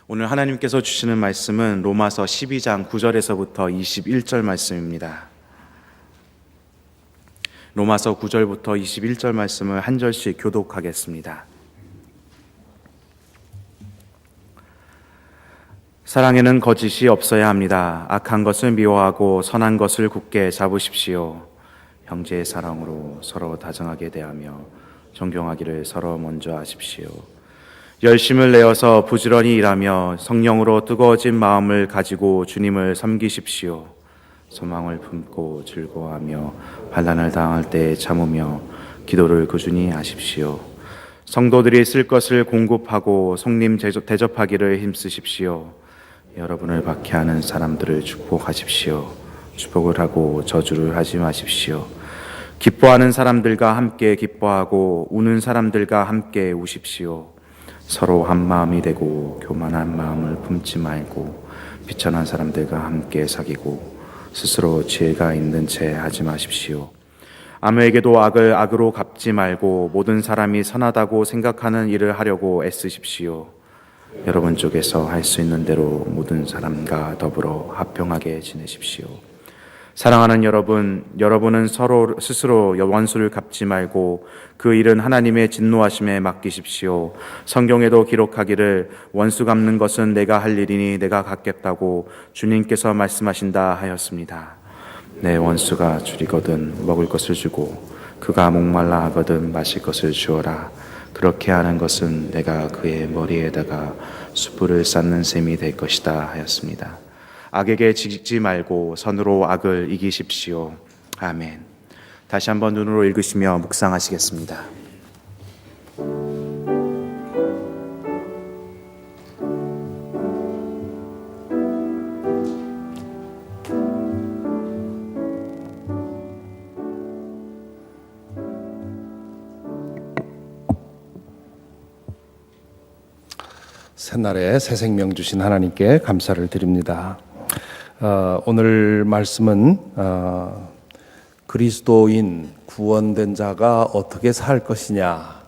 오늘 하나님께서 주시는 말씀은 로마서 12장 9절에서부터 21절 말씀입니다. 로마서 9절부터 21절 말씀을 한 절씩 교독하겠습니다. 사랑에는 거짓이 없어야 합니다. 악한 것을 미워하고 선한 것을 굳게 잡으십시오. 형제의 사랑으로 서로 다정하게 대하며 존경하기를 서로 먼저 하십시오. 열심을 내어서 부지런히 일하며 성령으로 뜨거워진 마음을 가지고 주님을 섬기십시오. 소망을 품고 즐거워하며 환난을 당할 때 참으며 기도를 꾸준히 하십시오. 성도들이 쓸 것을 공급하고 성림 대접하기를 힘쓰십시오. 여러분을 박해하는 사람들을 축복하십시오. 축복을 하고 저주를 하지 마십시오. 기뻐하는 사람들과 함께 기뻐하고 우는 사람들과 함께 우십시오. 서로 한 마음이 되고 교만한 마음을 품지 말고 비천한 사람들과 함께 사귀고 스스로 지혜가 있는 채 하지 마십시오. 아무에게도 악을 악으로 갚지 말고 모든 사람이 선하다고 생각하는 일을 하려고 애쓰십시오. 여러분 쪽에서 할 수 있는 대로 모든 사람과 더불어 화평하게 지내십시오. 사랑하는 여러분은 서로 스스로 원수를 갚지 말고 그 일은 하나님의 진노하심에 맡기십시오. 성경에도 기록하기를 원수 갚는 것은 내가 할 일이니 내가 갚겠다고 주님께서 말씀하신다 하였습니다. 내 원수가 줄이거든 먹을 것을 주고 그가 목말라 하거든 마실 것을 주어라. 그렇게 하는 것은 내가 그의 머리에다가 숯불을 쌓는 셈이 될 것이다 하였습니다. 악에게 지지 말고 선으로 악을 이기십시오. 아멘. 다시 한번 눈으로 읽으시며 묵상하시겠습니다. 새날에 새 생명 주신 하나님께 감사를 드립니다. 오늘 말씀은 그리스도인 구원된 자가 어떻게 살 것이냐,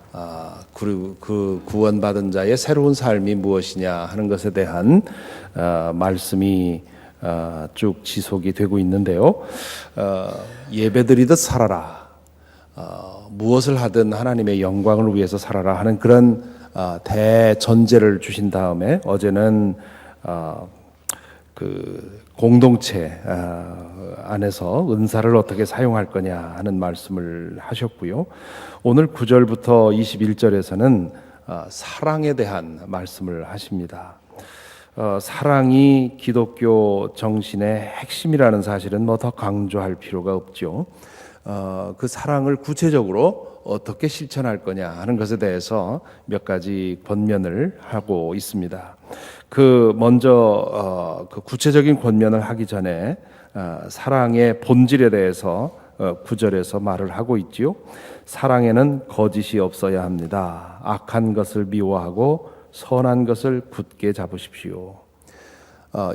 그리고 그 구원받은 자의 새로운 삶이 무엇이냐 하는 것에 대한 말씀이 쭉 지속이 되고 있는데요. 예배드리듯 살아라, 무엇을 하든 하나님의 영광을 위해서 살아라 하는 그런 대전제를 주신 다음에 어제는 그 공동체 안에서 은사를 어떻게 사용할 거냐 하는 말씀을 하셨고요. 오늘 9절부터 21절에서는 사랑에 대한 말씀을 하십니다. 사랑이 기독교 정신의 핵심이라는 사실은 뭐 더 강조할 필요가 없죠. 그 사랑을 구체적으로 어떻게 실천할 거냐 하는 것에 대해서 몇 가지 권면을 하고 있습니다. 먼저 그 구체적인 권면을 하기 전에 사랑의 본질에 대해서 9절에서 말을 하고 있지요. 사랑에는 거짓이 없어야 합니다. 악한 것을 미워하고 선한 것을 굳게 잡으십시오.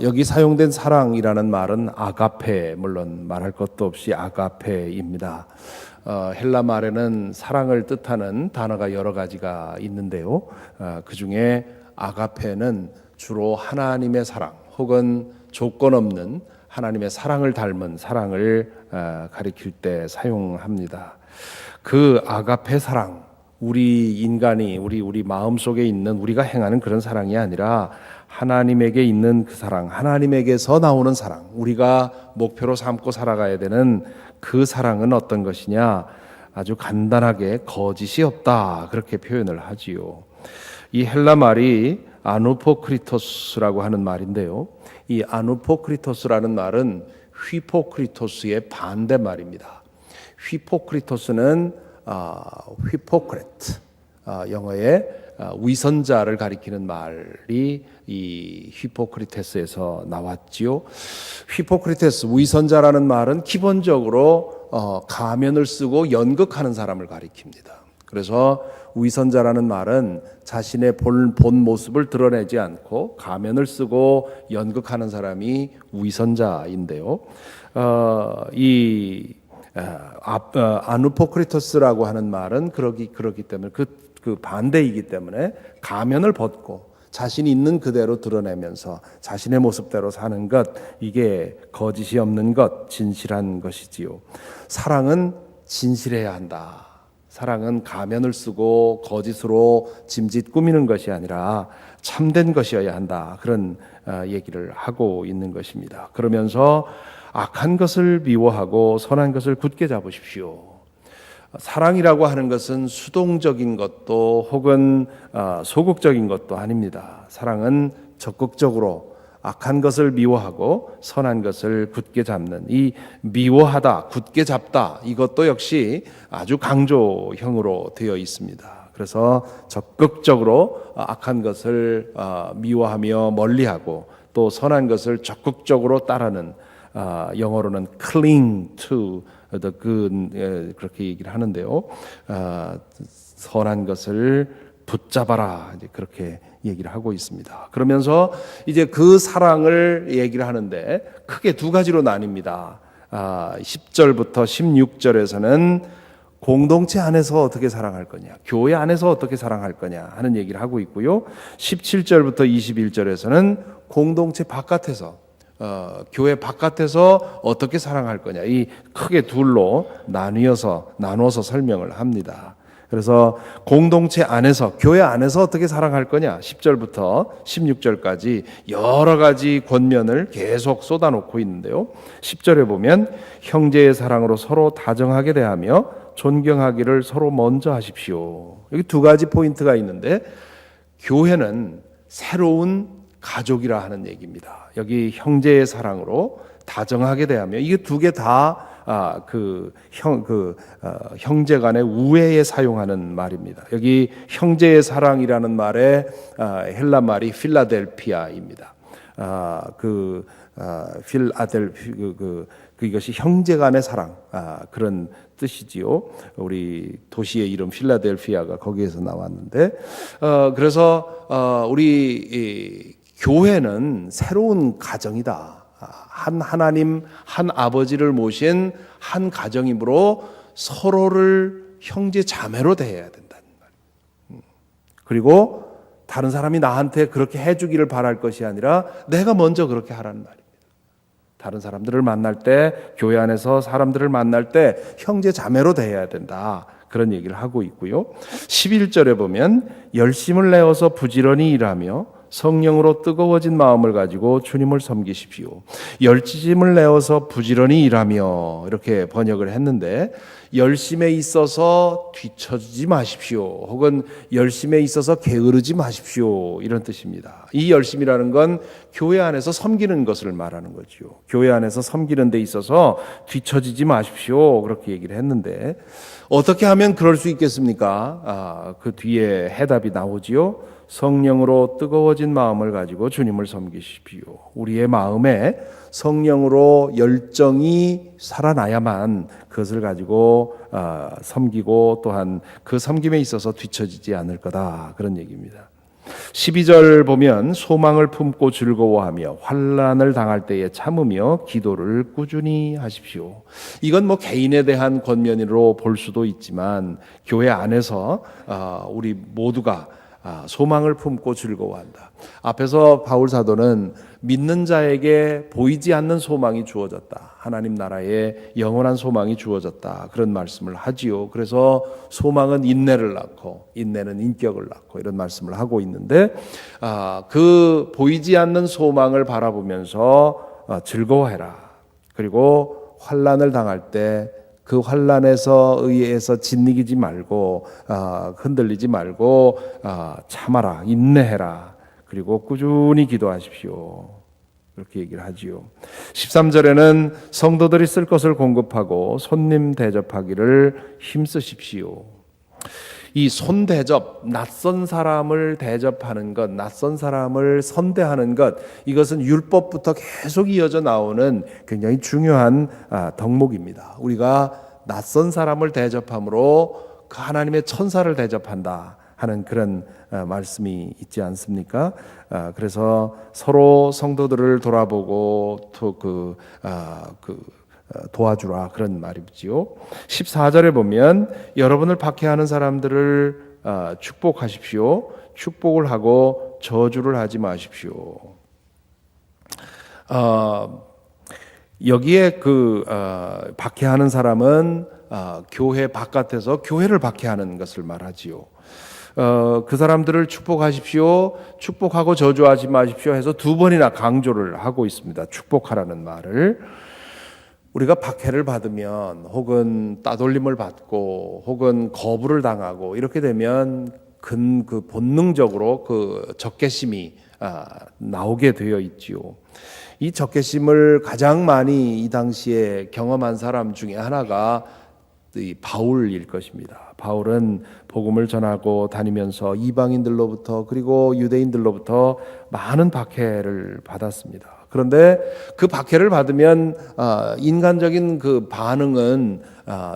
여기 사용된 사랑이라는 말은 아가페, 물론 말할 것도 없이 아가페입니다. 헬라 말에는 사랑을 뜻하는 단어가 여러 가지가 있는데요. 그 중에 아가페는 주로 하나님의 사랑 혹은 조건 없는 하나님의 사랑을 닮은 사랑을 가리킬 때 사용합니다. 그 아가페 사랑, 우리 인간이 우리 마음속에 있는 우리가 행하는 그런 사랑이 아니라 하나님에게 있는 그 사랑, 하나님에게서 나오는 사랑, 우리가 목표로 삼고 살아가야 되는 그 사랑은 어떤 것이냐? 아주 간단하게 거짓이 없다, 그렇게 표현을 하지요. 이 헬라 말이 아누포크리토스라고 하는 말인데요. 이 아누포크리토스라는 말은 휘포크리토스의 반대말입니다. 휘포크리토스는 휘포크레트, 영어의 위선자를 가리키는 말이 이 히포크리테스에서 나왔지요. 히포크리테스, 위선자라는 말은 기본적으로 가면을 쓰고 연극하는 사람을 가리킵니다. 그래서 위선자라는 말은 자신의 본 모습을 드러내지 않고 가면을 쓰고 연극하는 사람이 위선자인데요. 아누포크리토스라고 하는 말은 그러기 때문에 그 반대이기 때문에 가면을 벗고 자신이 있는 그대로 드러내면서 자신의 모습대로 사는 것, 이게 거짓이 없는 것, 진실한 것이지요. 사랑은 진실해야 한다. 사랑은 가면을 쓰고 거짓으로 짐짓 꾸미는 것이 아니라 참된 것이어야 한다. 그런 얘기를 하고 있는 것입니다. 그러면서 악한 것을 미워하고 선한 것을 굳게 잡으십시오. 사랑이라고 하는 것은 수동적인 것도 혹은 소극적인 것도 아닙니다. 사랑은 적극적으로 악한 것을 미워하고 선한 것을 굳게 잡는, 이 미워하다, 굳게 잡다, 이것도 역시 아주 강조형으로 되어 있습니다. 그래서 적극적으로 악한 것을 미워하며 멀리하고 또 선한 것을 적극적으로 따르는, 영어로는 cling to the good, 그렇게 얘기를 하는데요. 선한 것을 붙잡아라, 이제 그렇게 얘기를 하고 있습니다. 그러면서 이제 그 사랑을 얘기를 하는데 크게 두 가지로 나뉩니다. 10절부터 16절에서는 공동체 안에서 어떻게 사랑할 거냐, 교회 안에서 어떻게 사랑할 거냐 하는 얘기를 하고 있고요. 17절부터 21절에서는 공동체 바깥에서, 교회 바깥에서 어떻게 사랑할 거냐, 이 크게 둘로 나누어서 설명을 합니다. 그래서 공동체 안에서, 교회 안에서 어떻게 사랑할 거냐, 10절부터 16절까지 여러 가지 권면을 계속 쏟아놓고 있는데요. 10절에 보면 형제의 사랑으로 서로 다정하게 대하며 존경하기를 서로 먼저 하십시오. 여기 두 가지 포인트가 있는데, 교회는 새로운 가족이라 하는 얘기입니다. 여기 형제의 사랑으로 다정하게 대하며, 이게 두 개 다 형제 간의 우애에 사용하는 말입니다. 여기 형제의 사랑이라는 말의 헬라 말이 필라델피아입니다. 이것이 형제 간의 사랑, 그런 뜻이지요. 우리 도시의 이름 필라델피아가 거기에서 나왔는데, 그래서 우리 교회는 새로운 가정이다. 한 하나님, 한 아버지를 모신 한 가정이므로 서로를 형제 자매로 대해야 된다는 말. 그리고 다른 사람이 나한테 그렇게 해주기를 바랄 것이 아니라 내가 먼저 그렇게 하라는 말입니다. 다른 사람들을 만날 때, 교회 안에서 사람들을 만날 때 형제 자매로 대해야 된다. 그런 얘기를 하고 있고요. 11절에 보면 열심을 내어서 부지런히 일하며 성령으로 뜨거워진 마음을 가지고 주님을 섬기십시오. 열심을 내어서 부지런히 일하며, 이렇게 번역을 했는데, 열심에 있어서 뒤처지지 마십시오. 혹은 열심에 있어서 게으르지 마십시오. 이런 뜻입니다. 이 열심이라는 건 교회 안에서 섬기는 것을 말하는 거죠. 교회 안에서 섬기는 데 있어서 뒤처지지 마십시오. 그렇게 얘기를 했는데, 어떻게 하면 그럴 수 있겠습니까? 그 뒤에 해답이 나오지요. 성령으로 뜨거워진 마음을 가지고 주님을 섬기십시오. 우리의 마음에 성령으로 열정이 살아나야만 그것을 가지고 섬기고, 또한 그 섬김에 있어서 뒤처지지 않을 거다. 그런 얘기입니다. 12절 보면 소망을 품고 즐거워하며 환난을 당할 때에 참으며 기도를 꾸준히 하십시오. 이건 뭐 개인에 대한 권면으로 볼 수도 있지만, 교회 안에서 우리 모두가 소망을 품고 즐거워한다. 앞에서 바울 사도는 믿는 자에게 보이지 않는 소망이 주어졌다. 하나님 나라의 영원한 소망이 주어졌다. 그런 말씀을 하지요. 그래서 소망은 인내를 낳고, 인내는 인격을 낳고, 이런 말씀을 하고 있는데, 그 보이지 않는 소망을 바라보면서 즐거워해라. 그리고 환난을 당할 때 그 환난에서 의해서 짓이기지 말고, 흔들리지 말고 참아라, 인내해라. 그리고 꾸준히 기도하십시오. 그렇게 얘기를 하지요. 13절에는 성도들이 쓸 것을 공급하고 손님 대접하기를 힘쓰십시오. 이 손대접, 낯선 사람을 대접하는 것, 낯선 사람을 선대하는 것, 이것은 율법부터 계속 이어져 나오는 굉장히 중요한 덕목입니다. 우리가 낯선 사람을 대접함으로 그 하나님의 천사를 대접한다 하는 그런 말씀이 있지 않습니까? 그래서 서로 성도들을 돌아보고 또 도와주라, 그런 말이지요. 14절에 보면 여러분을 박해하는 사람들을 축복하십시오. 축복을 하고 저주를 하지 마십시오. 여기에 박해하는 사람은 교회 바깥에서 교회를 박해하는 것을 말하지요. 그 사람들을 축복하십시오, 축복하고 저주하지 마십시오 해서 두 번이나 강조를 하고 있습니다. 축복하라는 말을. 우리가 박해를 받으면 혹은 따돌림을 받고 혹은 거부를 당하고 이렇게 되면 본능적으로 적개심이 나오게 되어 있지요. 이 적개심을 가장 많이 이 당시에 경험한 사람 중에 하나가 이 바울일 것입니다. 바울은 복음을 전하고 다니면서 이방인들로부터 그리고 유대인들로부터 많은 박해를 받았습니다. 그런데 그 박해를 받으면 인간적인 그 반응은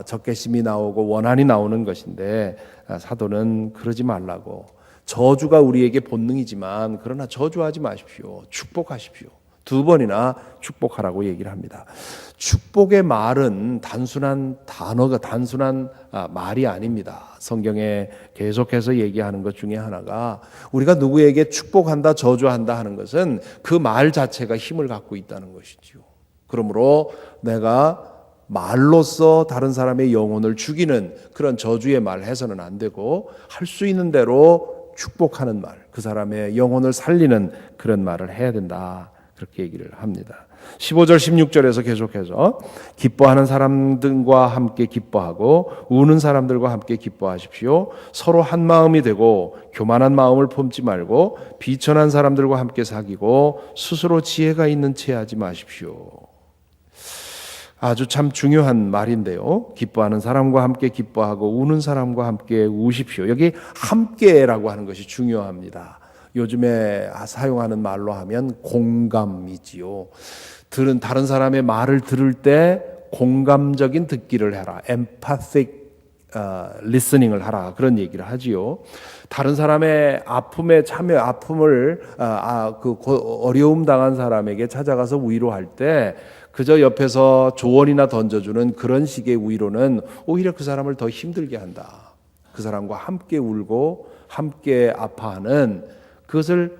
적개심이 나오고 원한이 나오는 것인데 사도는 그러지 말라고, 저주가 우리에게 본능이지만 그러나 저주하지 마십시오. 축복하십시오. 두 번이나 축복하라고 얘기를 합니다. 축복의 말은 단순한 단어가 단순한 말이 아닙니다. 성경에 계속해서 얘기하는 것 중에 하나가 우리가 누구에게 축복한다 저주한다 하는 것은 그 말 자체가 힘을 갖고 있다는 것이지요. 그러므로 내가 말로써 다른 사람의 영혼을 죽이는 그런 저주의 말 해서는 안 되고 할 수 있는 대로 축복하는 말, 그 사람의 영혼을 살리는 그런 말을 해야 된다. 그렇게 얘기를 합니다. 15절 16절에서 계속해서 기뻐하는 사람들과 함께 기뻐하고 우는 사람들과 함께 기뻐하십시오. 서로 한 마음이 되고 교만한 마음을 품지 말고 비천한 사람들과 함께 사귀고 스스로 지혜가 있는 채 하지 마십시오. 아주 참 중요한 말인데요. 기뻐하는 사람과 함께 기뻐하고 우는 사람과 함께 우십시오. 여기 함께라고 하는 것이 중요합니다. 요즘에 사용하는 말로 하면 공감이지요. 다른 사람의 말을 들을 때 공감적인 듣기를 해라. empathic listening을 하라. 그런 얘기를 하지요. 다른 사람의 아픔에 참여, 아픔을 어려움 당한 사람에게 찾아가서 위로할 때 그저 옆에서 조언이나 던져주는 그런 식의 위로는 오히려 그 사람을 더 힘들게 한다. 그 사람과 함께 울고 함께 아파하는 그것을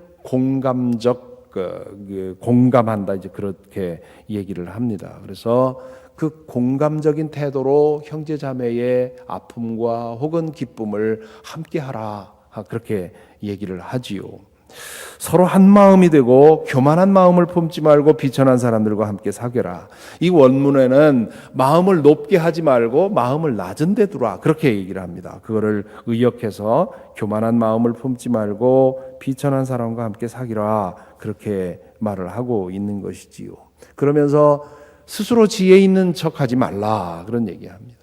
공감한다, 이제 그렇게 얘기를 합니다. 그래서 그 공감적인 태도로 형제 자매의 아픔과 혹은 기쁨을 함께 하라, 그렇게 얘기를 하지요. 서로 한 마음이 되고 교만한 마음을 품지 말고 비천한 사람들과 함께 사귀라. 이 원문에는 마음을 높게 하지 말고 마음을 낮은 데 두라, 그렇게 얘기를 합니다. 그거를 의역해서 교만한 마음을 품지 말고 비천한 사람과 함께 사귀라, 그렇게 말을 하고 있는 것이지요. 그러면서 스스로 지혜 있는 척하지 말라, 그런 얘기합니다.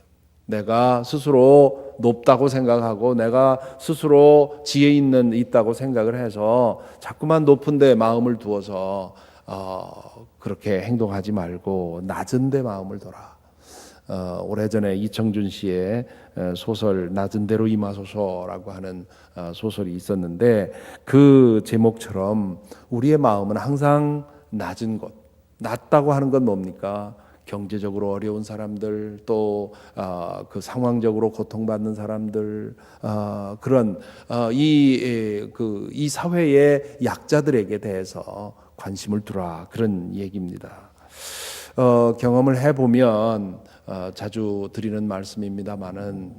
내가 스스로 높다고 생각하고 내가 스스로 지혜 있다고 생각을 해서 자꾸만 높은 데 마음을 두어서 그렇게 행동하지 말고 낮은 데 마음을 둬라. 오래전에 이청준 씨의 소설 낮은 데로 임하소서라고 하는 소설이 있었는데 그 제목처럼 우리의 마음은 항상 낮은 곳, 낮다고 하는 건 뭡니까? 경제적으로 어려운 사람들, 또 그 상황적으로 고통받는 사람들, 그런 이 사회의 약자들에게 대해서 관심을 두라, 그런 얘기입니다. 경험을 해보면 자주 드리는 말씀입니다만은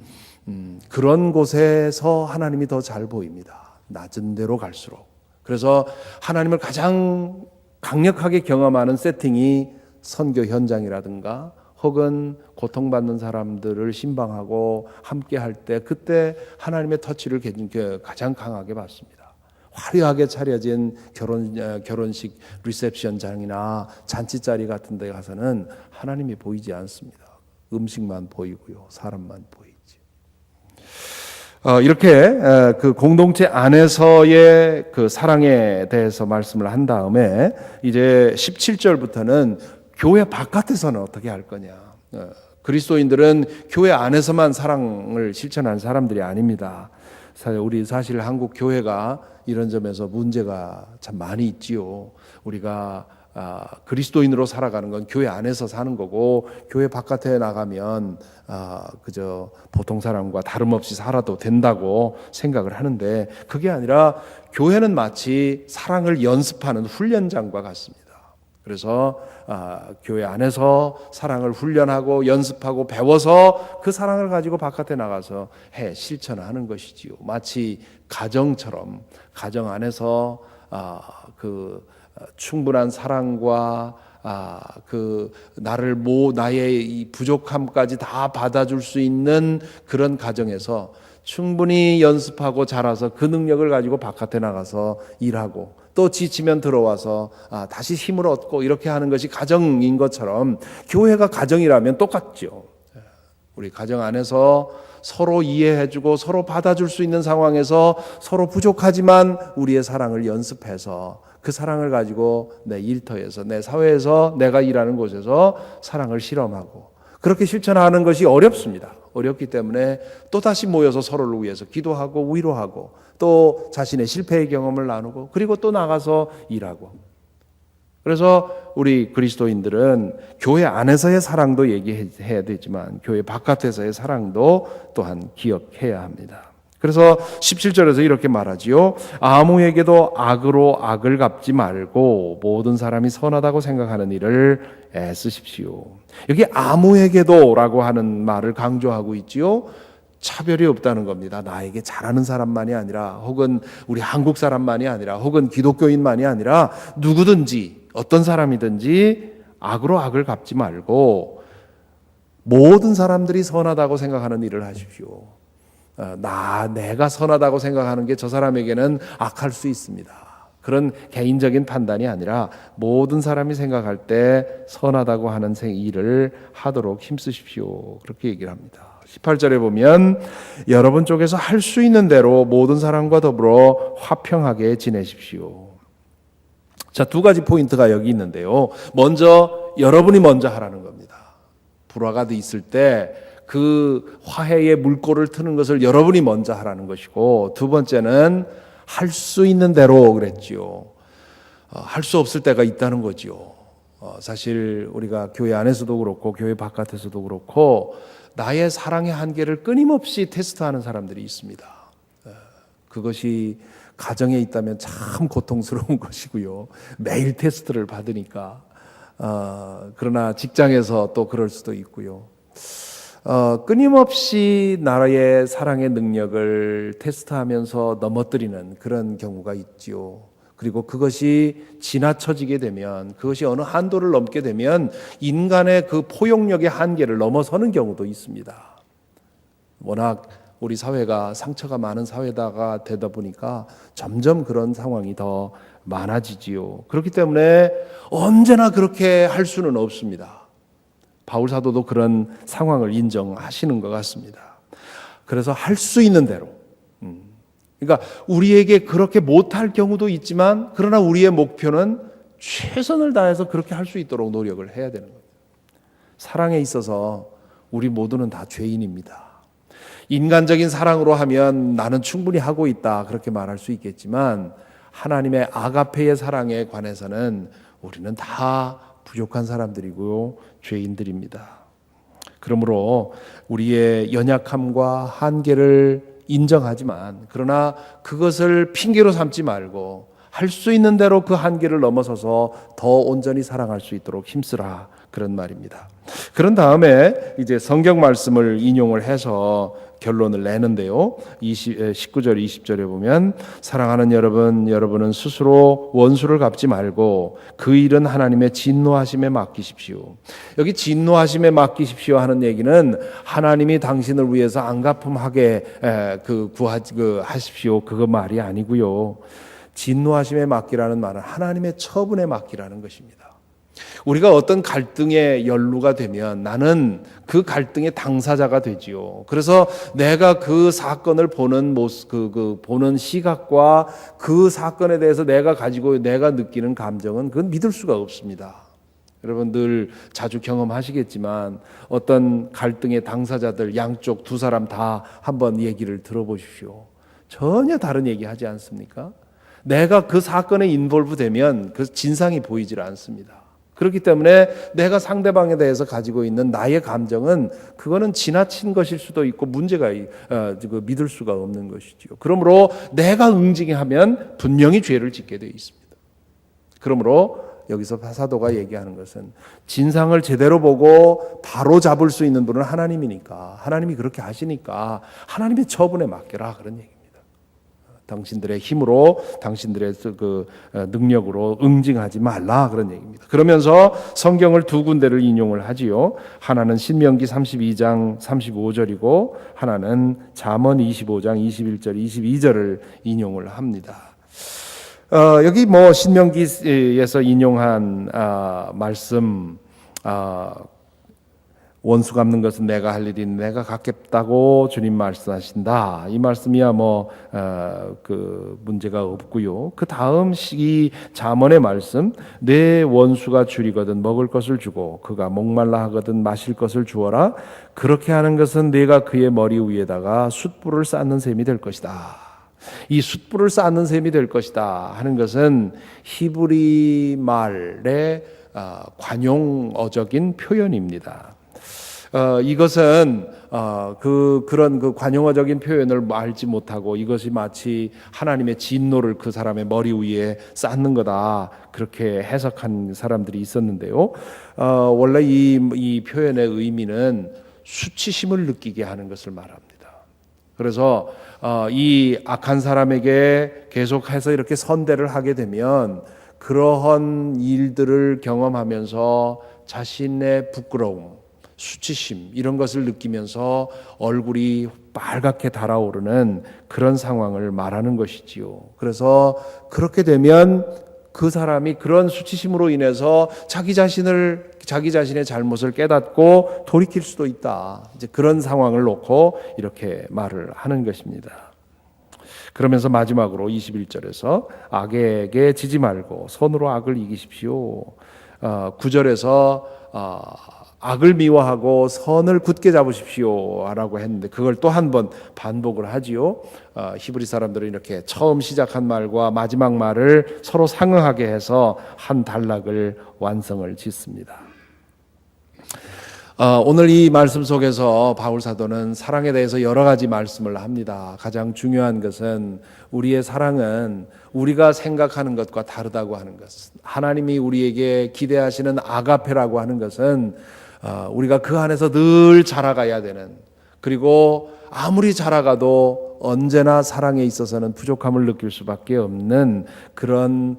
그런 곳에서 하나님이 더 잘 보입니다. 낮은 데로 갈수록. 그래서 하나님을 가장 강력하게 경험하는 세팅이 선교 현장이라든가 혹은 고통받는 사람들을 신방하고 함께 할 때 그때 하나님의 터치를 가장 강하게 받습니다. 화려하게 차려진 결혼식 리셉션장이나 잔치자리 같은 데 가서는 하나님이 보이지 않습니다. 음식만 보이고요, 사람만 보이지. 이렇게 그 공동체 안에서의 그 사랑에 대해서 말씀을 한 다음에 이제 17절부터는 교회 바깥에서는 어떻게 할 거냐. 그리스도인들은 교회 안에서만 사랑을 실천하는 사람들이 아닙니다. 우리 사실 한국 교회가 이런 점에서 문제가 참 많이 있지요. 우리가 그리스도인으로 살아가는 건 교회 안에서 사는 거고 교회 바깥에 나가면 그저 보통 사람과 다름없이 살아도 된다고 생각을 하는데 그게 아니라 교회는 마치 사랑을 연습하는 훈련장과 같습니다. 그래서 교회 안에서 사랑을 훈련하고 연습하고 배워서 그 사랑을 가지고 바깥에 나가서 실천하는 것이지요. 마치 가정처럼 가정 안에서 그 충분한 사랑과 그 나의 이 부족함까지 다 받아줄 수 있는 그런 가정에서 충분히 연습하고 자라서 그 능력을 가지고 바깥에 나가서 일하고 또 지치면 들어와서 다시 힘을 얻고 이렇게 하는 것이 가정인 것처럼 교회가 가정이라면 똑같죠. 우리 가정 안에서 서로 이해해주고 서로 받아줄 수 있는 상황에서 서로 부족하지만 우리의 사랑을 연습해서 그 사랑을 가지고 내 일터에서 내 사회에서 내가 일하는 곳에서 사랑을 실험하고 그렇게 실천하는 것이 어렵습니다. 어렵기 때문에 또다시 모여서 서로를 위해서 기도하고 위로하고 또 자신의 실패의 경험을 나누고 그리고 또 나가서 일하고 그래서 우리 그리스도인들은 교회 안에서의 사랑도 얘기해야 되지만 교회 바깥에서의 사랑도 또한 기억해야 합니다. 그래서 17절에서 이렇게 말하지요. 아무에게도 악으로 악을 갚지 말고 모든 사람이 선하다고 생각하는 일을 애쓰십시오. 여기 아무에게도라고 하는 말을 강조하고 있지요. 차별이 없다는 겁니다. 나에게 잘하는 사람만이 아니라 혹은 우리 한국 사람만이 아니라 혹은 기독교인만이 아니라 누구든지 어떤 사람이든지 악으로 악을 갚지 말고 모든 사람들이 선하다고 생각하는 일을 하십시오. 내가 선하다고 생각하는 게 저 사람에게는 악할 수 있습니다. 그런 개인적인 판단이 아니라 모든 사람이 생각할 때 선하다고 하는 일을 하도록 힘쓰십시오. 그렇게 얘기를 합니다. 18절에 보면 여러분 쪽에서 할 수 있는 대로 모든 사람과 더불어 화평하게 지내십시오. 자, 두 가지 포인트가 여기 있는데요. 먼저 여러분이 먼저 하라는 겁니다. 불화가 있을 때 그 화해의 물꼬를 트는 것을 여러분이 먼저 하라는 것이고 두 번째는 할 수 있는 대로 그랬지요. 할 수 없을 때가 있다는 거지요. 사실 우리가 교회 안에서도 그렇고 교회 바깥에서도 그렇고 나의 사랑의 한계를 끊임없이 테스트하는 사람들이 있습니다. 그것이 가정에 있다면 참 고통스러운 것이고요. 매일 테스트를 받으니까. 그러나 직장에서 또 그럴 수도 있고요. 끊임없이 나라의 사랑의 능력을 테스트하면서 넘어뜨리는 그런 경우가 있지요. 그리고 그것이 지나쳐지게 되면 그것이 어느 한도를 넘게 되면 인간의 그 포용력의 한계를 넘어서는 경우도 있습니다. 워낙 우리 사회가 상처가 많은 사회가 되다 보니까 점점 그런 상황이 더 많아지지요. 그렇기 때문에 언제나 그렇게 할 수는 없습니다. 바울 사도도 그런 상황을 인정하시는 것 같습니다. 그래서 할 수 있는 대로 그러니까 우리에게 그렇게 못할 경우도 있지만 그러나 우리의 목표는 최선을 다해서 그렇게 할 수 있도록 노력을 해야 되는 거예요. 사랑에 있어서 우리 모두는 다 죄인입니다. 인간적인 사랑으로 하면 나는 충분히 하고 있다 그렇게 말할 수 있겠지만 하나님의 아가페의 사랑에 관해서는 우리는 다 부족한 사람들이고 죄인들입니다. 그러므로 우리의 연약함과 한계를 인정하지만 그러나 그것을 핑계로 삼지 말고 할 수 있는 대로 그 한계를 넘어서서 더 온전히 사랑할 수 있도록 힘쓰라 그런 말입니다. 그런 다음에 이제 성경 말씀을 인용을 해서 결론을 내는데요. 19절 20절에 보면 사랑하는 여러분은 스스로 원수를 갚지 말고 그 일은 하나님의 진노하심에 맡기십시오. 여기 진노하심에 맡기십시오 하는 얘기는 하나님이 당신을 위해서 안갚음하게 하십시오 그거 말이 아니고요. 진노하심에 맡기라는 말은 하나님의 처분에 맡기라는 것입니다. 우리가 어떤 갈등에 연루가 되면 나는 그 갈등의 당사자가 되지요. 그래서 내가 그 사건을 보는 모습, 보는 시각과 그 사건에 대해서 내가 느끼는 감정은 그건 믿을 수가 없습니다. 여러분 늘 자주 경험하시겠지만 어떤 갈등의 당사자들 양쪽 두 사람 다 한번 얘기를 들어보십시오. 전혀 다른 얘기 하지 않습니까? 내가 그 사건에 인볼브 되면 그 진상이 보이질 않습니다. 그렇기 때문에 내가 상대방에 대해서 가지고 있는 나의 감정은 그거는 지나친 것일 수도 있고 문제가 믿을 수가 없는 것이지요. 그러므로 내가 응징하면 분명히 죄를 짓게 되어 있습니다. 그러므로 여기서 사도가 얘기하는 것은 진상을 제대로 보고 바로 잡을 수 있는 분은 하나님이니까, 하나님이 그렇게 하시니까 하나님의 처분에 맡겨라, 그런 얘기입니다. 당신들의 힘으로, 당신들의 그 능력으로 응징하지 말라, 그런 얘기입니다. 그러면서 성경을 두 군데를 인용을 하지요. 하나는 신명기 32장 35절이고 하나는 잠언 25장 21절 22절을 인용을 합니다. 여기 신명기에서 인용한 말씀, 원수 갚는 것은 내가 할 일이 내가 갚겠다고 주님 말씀하신다. 이 말씀이야 그 문제가 없고요. 그 다음 이 잠언의 말씀, 내 원수가 줄이거든 먹을 것을 주고 그가 목말라 하거든 마실 것을 주어라. 그렇게 하는 것은 내가 그의 머리 위에다가 숯불을 쌓는 셈이 될 것이다. 이 숯불을 쌓는 셈이 될 것이다 하는 것은 히브리 말의 관용어적인 표현입니다. 이것은 그런 그 관용어적인 표현을 알지 못하고 이것이 마치 하나님의 진노를 그 사람의 머리 위에 쌓는 거다, 그렇게 해석한 사람들이 있었는데요. 원래 이 표현의 의미는 수치심을 느끼게 하는 것을 말합니다. 그래서 이 악한 사람에게 계속해서 이렇게 선대를 하게 되면 그러한 일들을 경험하면서 자신의 부끄러움, 수치심 이런 것을 느끼면서 얼굴이 빨갛게 달아오르는 그런 상황을 말하는 것이지요. 그래서 그렇게 되면 그 사람이 그런 수치심으로 인해서 자기 자신의 잘못을 깨닫고 돌이킬 수도 있다. 이제 그런 상황을 놓고 이렇게 말을 하는 것입니다. 그러면서 마지막으로 21절에서 악에게 지지 말고 선으로 악을 이기십시오. 9절에서 악을 미워하고 선을 굳게 잡으십시오 라고 했는데 그걸 또 한 번 반복을 하지요. 히브리 사람들은 이렇게 처음 시작한 말과 마지막 말을 서로 상응하게 해서 한 단락을 완성을 짓습니다. 오늘 이 말씀 속에서 바울 사도는 사랑에 대해서 여러 가지 말씀을 합니다. 가장 중요한 것은 우리의 사랑은 우리가 생각하는 것과 다르다고 하는 것. 하나님이 우리에게 기대하시는 아가페라고 하는 것은 우리가 그 안에서 늘 자라가야 되는, 그리고 아무리 자라가도 언제나 사랑에 있어서는 부족함을 느낄 수밖에 없는 그런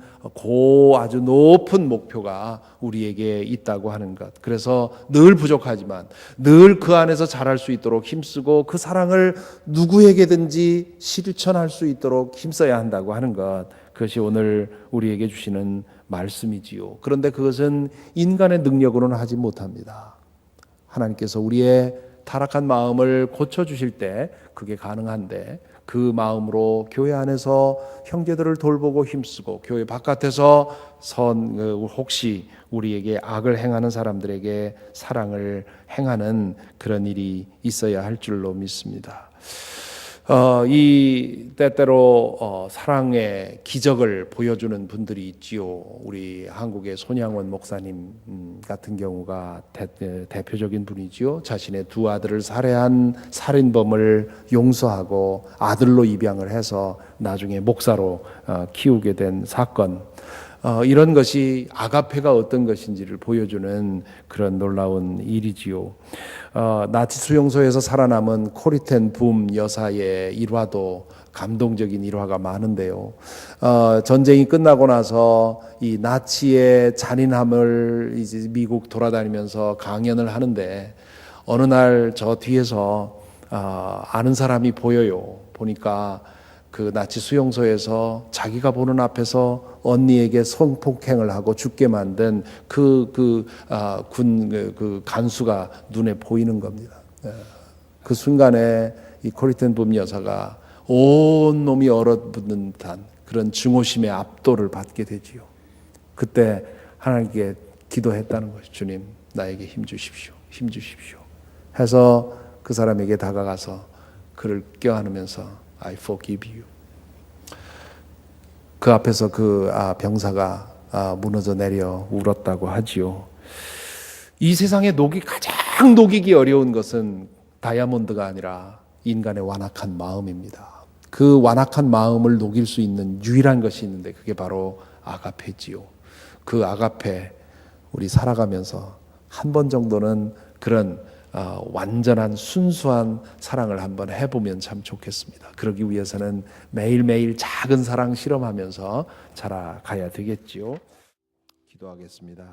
아주 높은 목표가 우리에게 있다고 하는 것. 그래서 늘 부족하지만 늘 그 안에서 자랄 수 있도록 힘쓰고 그 사랑을 누구에게든지 실천할 수 있도록 힘써야 한다고 하는 것. 그것이 오늘 우리에게 주시는 말씀이지요. 그런데 그것은 인간의 능력으로는 하지 못합니다. 하나님께서 우리의 타락한 마음을 고쳐주실 때 그게 가능한데, 그 마음으로 교회 안에서 형제들을 돌보고 힘쓰고 교회 바깥에서 혹시 우리에게 악을 행하는 사람들에게 사랑을 행하는 그런 일이 있어야 할 줄로 믿습니다. 이 때때로 사랑의 기적을 보여주는 분들이 있지요. 우리 한국의 손양원 목사님 같은 경우가 대표적인 분이지요. 자신의 두 아들을 살해한 살인범을 용서하고 아들로 입양을 해서 나중에 목사로 키우게 된 사건. 이런 것이 아가페가 어떤 것인지를 보여주는 그런 놀라운 일이지요. 나치 수용소에서 살아남은 코리텐 붐 여사의 일화도 감동적인 일화가 많은데요. 전쟁이 끝나고 나서 이 나치의 잔인함을 이제 미국 돌아다니면서 강연을 하는데 어느 날 저 뒤에서 아는 사람이 보여요. 보니까 그 나치 수용소에서 자기가 보는 앞에서 언니에게 성폭행을 하고 죽게 만든 그 간수가 눈에 보이는 겁니다. 그 순간에 이 코리텐 붐 여사가 온 놈이 얼어붙는 듯한 그런 증오심의 압도를 받게 되지요. 그때 하나님께 기도했다는 것이, 주님 나에게 힘 주십시오. 힘 주십시오. 해서 그 사람에게 다가가서 그를 껴안으면서 I forgive you. 그 앞에서 그 병사가 무너져 내려 울었다고 하지요. 이 세상에 가장 녹이기 어려운 것은 다이아몬드가 아니라 인간의 완악한 마음입니다. 그 완악한 마음을 녹일 수 있는 유일한 것이 있는데 그게 바로 아가페지요. 그 아가페 우리 살아가면서 한 번 정도는 그런 완전한 순수한 사랑을 한번 해보면 참 좋겠습니다. 그러기 위해서는 매일매일 작은 사랑 실험하면서 자라가야 되겠지요. 기도하겠습니다.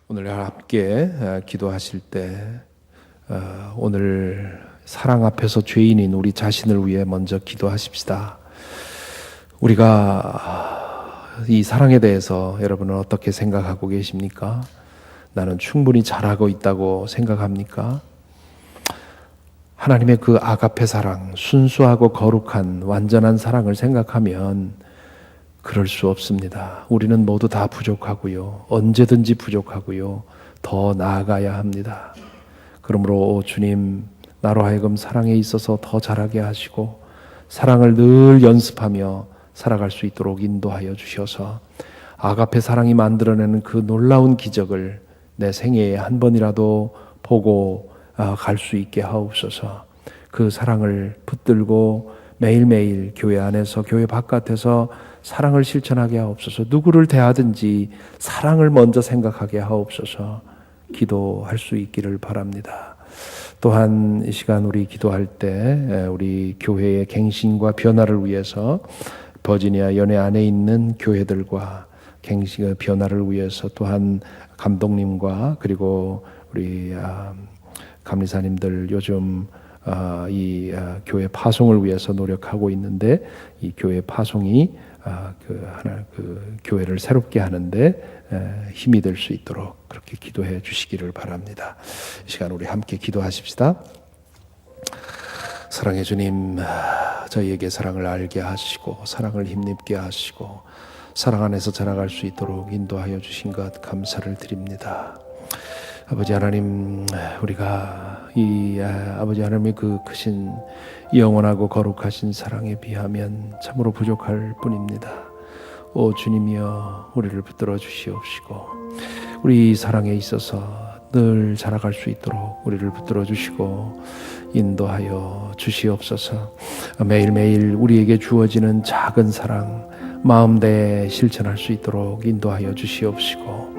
오늘 함께 기도하실 때 오늘 사랑 앞에서 죄인인 우리 자신을 위해 먼저 기도하십시다. 우리가 이 사랑에 대해서 여러분은 어떻게 생각하고 계십니까? 나는 충분히 잘하고 있다고 생각합니까? 하나님의 그 아가페 사랑, 순수하고 거룩한 완전한 사랑을 생각하면 그럴 수 없습니다. 우리는 모두 다 부족하고요. 언제든지 부족하고요. 더 나아가야 합니다. 그러므로 주님, 나로 하여금 사랑에 있어서 더 잘하게 하시고 사랑을 늘 연습하며 살아갈 수 있도록 인도하여 주셔서 아가페 사랑이 만들어내는 그 놀라운 기적을 내 생애에 한 번이라도 보고 갈 수 있게 하옵소서. 그 사랑을 붙들고 매일매일 교회 안에서 교회 바깥에서 사랑을 실천하게 하옵소서. 누구를 대하든지 사랑을 먼저 생각하게 하옵소서. 기도할 수 있기를 바랍니다. 또한 이 시간 우리 기도할 때 우리 교회의 갱신과 변화를 위해서 버지니아 연회 안에 있는 교회들과 갱신의 변화를 위해서 또한 감독님과 그리고 우리 감리사님들 요즘 이 교회 파송을 위해서 노력하고 있는데 이 교회 파송이 그 교회를 새롭게 하는데 힘이 될 수 있도록 그렇게 기도해 주시기를 바랍니다. 이 시간 우리 함께 기도하십시다. 사랑의 주님, 저희에게 사랑을 알게 하시고 사랑을 힘입게 하시고 사랑 안에서 자라갈 수 있도록 인도하여 주신 것 감사를 드립니다. 아버지 하나님, 우리가 이 아버지 하나님의 그 크신 영원하고 거룩하신 사랑에 비하면 참으로 부족할 뿐입니다. 오 주님이여, 우리를 붙들어 주시옵시고 우리 사랑에 있어서 늘 자라갈 수 있도록 우리를 붙들어 주시고 인도하여 주시옵소서. 매일매일 우리에게 주어지는 작은 사랑 마음대에 실천할 수 있도록 인도하여 주시옵시고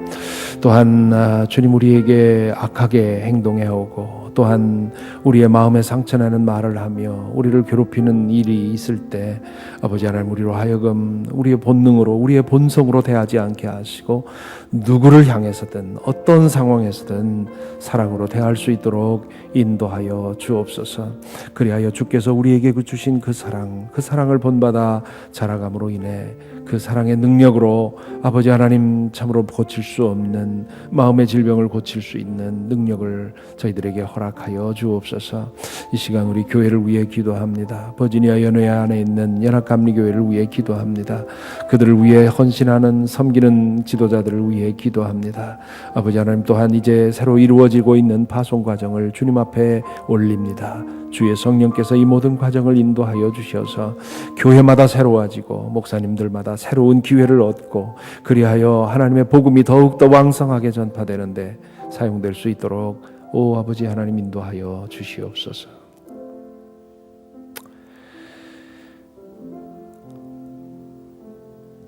또한 주님 우리에게 악하게 행동해 오고 또한 우리의 마음에 상처내는 말을 하며 우리를 괴롭히는 일이 있을 때 아버지 하나님 우리로 하여금 우리의 본능으로 우리의 본성으로 대하지 않게 하시고 누구를 향해서든 어떤 상황에서든 사랑으로 대할 수 있도록 인도하여 주옵소서. 그리하여 주께서 우리에게 주신 그 사랑을 본받아 자라감으로 인해 그 사랑의 능력으로 아버지 하나님 참으로 고칠 수 없는 마음의 질병을 고칠 수 있는 능력을 저희들에게 허락하여 주옵소서. 이 시간 우리 교회를 위해 기도합니다. 버지니아 연회 안에 있는 연합감리교회를 위해 기도합니다. 그들을 위해 헌신하는 섬기는 지도자들을 위해 기도합니다. 아버지 하나님 또한 이제 새로 이루어지고 있는 파송 과정을 주님 앞에 올립니다. 주의 성령께서 이 모든 과정을 인도하여 주셔서 교회마다 새로워지고 목사님들마다 새로운 기회를 얻고 그리하여 하나님의 복음이 더욱더 왕성하게 전파되는데 사용될 수 있도록 오 아버지 하나님 인도하여 주시옵소서.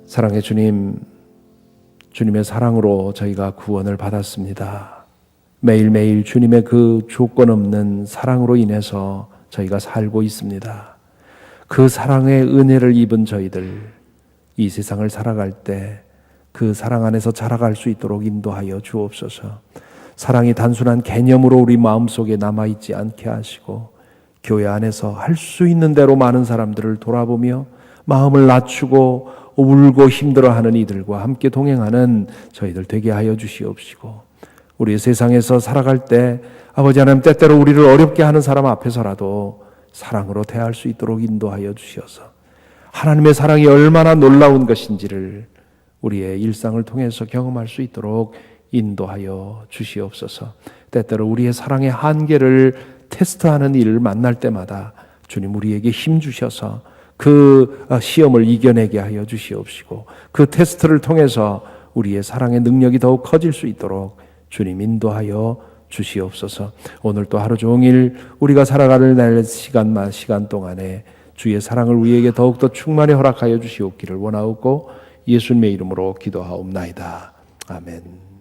사랑의 주님, 주님의 사랑으로 저희가 구원을 받았습니다. 매일매일 주님의 그 조건 없는 사랑으로 인해서 저희가 살고 있습니다. 그 사랑의 은혜를 입은 저희들 이 세상을 살아갈 때 그 사랑 안에서 자라갈 수 있도록 인도하여 주옵소서. 사랑이 단순한 개념으로 우리 마음속에 남아있지 않게 하시고 교회 안에서 할 수 있는 대로 많은 사람들을 돌아보며 마음을 낮추고 울고 힘들어하는 이들과 함께 동행하는 저희들 되게 하여 주시옵시고 우리 세상에서 살아갈 때 아버지 하나님 때때로 우리를 어렵게 하는 사람 앞에서라도 사랑으로 대할 수 있도록 인도하여 주셔서 하나님의 사랑이 얼마나 놀라운 것인지를 우리의 일상을 통해서 경험할 수 있도록 인도하여 주시옵소서. 때때로 우리의 사랑의 한계를 테스트하는 일을 만날 때마다 주님 우리에게 힘 주셔서 그 시험을 이겨내게 하여 주시옵시고 그 테스트를 통해서 우리의 사랑의 능력이 더욱 커질 수 있도록 주님 인도하여 주시옵소서. 오늘 또 하루 종일 우리가 살아가는 날 시간 동안에 주의 사랑을 우리에게 더욱더 충만히 허락하여 주시옵기를 원하옵고 예수님의 이름으로 기도하옵나이다. 아멘.